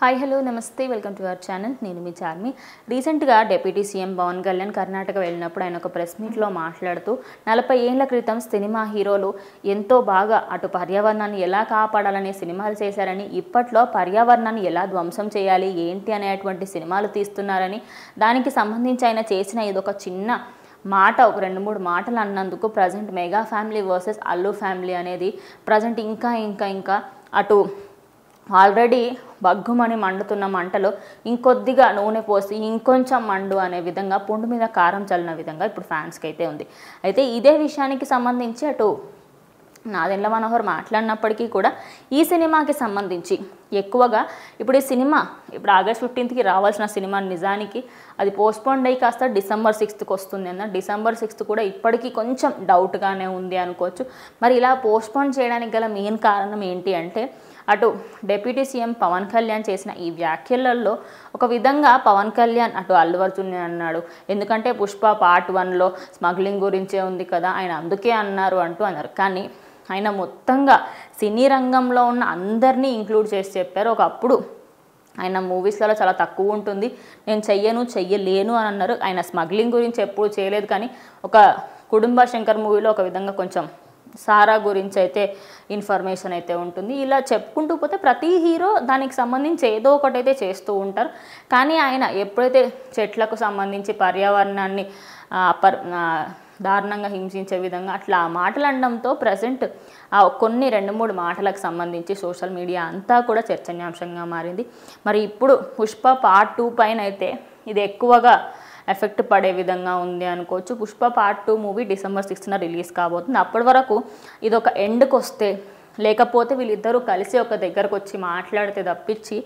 Hi hello నమస్తే welcome to our channel. నేను మీ చార్మి. రీసెంట్గా డిప్యూటీ సీఎం పవన్ కళ్యాణ్ కర్ణాటక వెళ్ళినప్పుడు ఆయన ఒక ప్రెస్ మీట్లో మాట్లాడుతూ 40 ఏళ్ల క్రితం సినిమా హీరోలు ఎంతో బాగా అటు పర్యావరణాన్ని ఎలా కాపాడాలనే సినిమాలు చేశారని, ఇప్పట్లో పర్యావరణాన్ని ఎలా ధ్వంసం చేయాలి ఏంటి అనేటువంటి సినిమాలు తీస్తున్నారని, దానికి సంబంధించి ఆయన చేసిన ఇదొక చిన్న మాట, ఒక 2-3 మాటలు అన్నందుకు present mega family versus Allu family అనేది ప్రజెంట్ ఇంకా అటు ఆల్రెడీ బగ్గుమని మండుతున్న మంటలో ఇంకొద్దిగా నూనె పోసి ఇంకొంచెం మండు అనే విధంగా పుండు మీద కారం చల్లిన విధంగా ఇప్పుడు ఫ్యాన్స్కి అయితే ఉంది. అయితే ఇదే విషయానికి సంబంధించి అటు నాదెండ్ల మనోహర్ మాట్లాడినప్పటికీ కూడా ఈ సినిమాకి సంబంధించి ఎక్కువగా ఇప్పుడు ఈ సినిమా ఆగస్ట్ 15కి రావాల్సిన సినిమా నిజానికి అది పోస్ట్పోన్ అయ్యి కాస్త డిసెంబర్ 6కి వస్తుంది అన్న. డిసెంబర్ 6 కూడా ఇప్పటికీ కొంచెం డౌట్గానే ఉంది అనుకోవచ్చు. మరి ఇలా పోస్ట్పోన్ చేయడానికి గల మెయిన్ కారణం ఏంటి అంటే, అటు డిప్యూటీ సీఎం పవన్ కళ్యాణ్ చేసిన ఈ వ్యాఖ్యలలో ఒక విధంగా పవన్ కళ్యాణ్ అటు అల్లు అర్జున్ అన్నాడు, ఎందుకంటే పుష్ప పార్ట్ 1లో స్మగ్లింగ్ గురించే ఉంది కదా, ఆయన అందుకే అన్నారు అన్నారు. కానీ ఆయన మొత్తంగా సినీ రంగంలో ఉన్న అందరినీ ఇంక్లూడ్ చేసి చెప్పారు. ఒకప్పుడు ఆయన మూవీస్లలో చాలా తక్కువ ఉంటుంది, నేను చెయ్యలేను అని అన్నారు. ఆయన స్మగ్లింగ్ గురించి ఎప్పుడు చేయలేదు, కానీ ఒక కుటుంబ శంకర్ మూవీలో ఒక విధంగా కొంచెం సారా గురించి అయితే ఇన్ఫర్మేషన్ అయితే ఉంటుంది. ఇలా చెప్పుకుంటూ పోతే ప్రతి హీరో దానికి సంబంధించి ఏదో ఒకటైతే చేస్తూ ఉంటారు. కానీ ఆయన ఎప్పుడైతే చెట్లకు సంబంధించి పర్యావరణాన్ని దారుణంగా హింసించే విధంగా అట్లా మాటలు అనడంతో ప్రజెంట్ కొన్ని 2-3 మాటలకు సంబంధించి సోషల్ మీడియా అంతా కూడా చర్చనీయాంశంగా మారింది. మరి ఇప్పుడు పుష్ప పార్ట్ 2 పైన అయితే ఇది ఎక్కువగా ఎఫెక్ట్ పడే విధంగా ఉంది అనుకోవచ్చు. పుష్ప పార్ట్ 2 మూవీ డిసెంబర్ 6న రిలీజ్ కాబోతుంది. అప్పటి వరకు ఇది ఒక ఎండ్కి వస్తే, లేకపోతే వీళ్ళిద్దరూ కలిసి ఒక దగ్గరకు వచ్చి మాట్లాడితే తప్పించి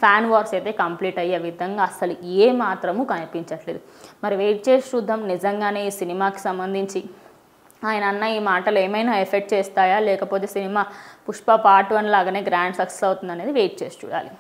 ఫ్యాన్ వార్స్ అయితే కంప్లీట్ అయ్యే విధంగా అసలు ఏ మాత్రము కనిపించట్లేదు. మరి వెయిట్ చేసి చూద్దాం, నిజంగానే ఈ సినిమాకి సంబంధించి ఆయన అన్న ఈ మాటలు ఏమైనా ఎఫెక్ట్ చేస్తాయా, లేకపోతే సినిమా పుష్ప పార్ట్ 1 లాగానే గ్రాండ్ సక్సెస్ అవుతుంది అనేది వెయిట్ చేసి చూడాలి.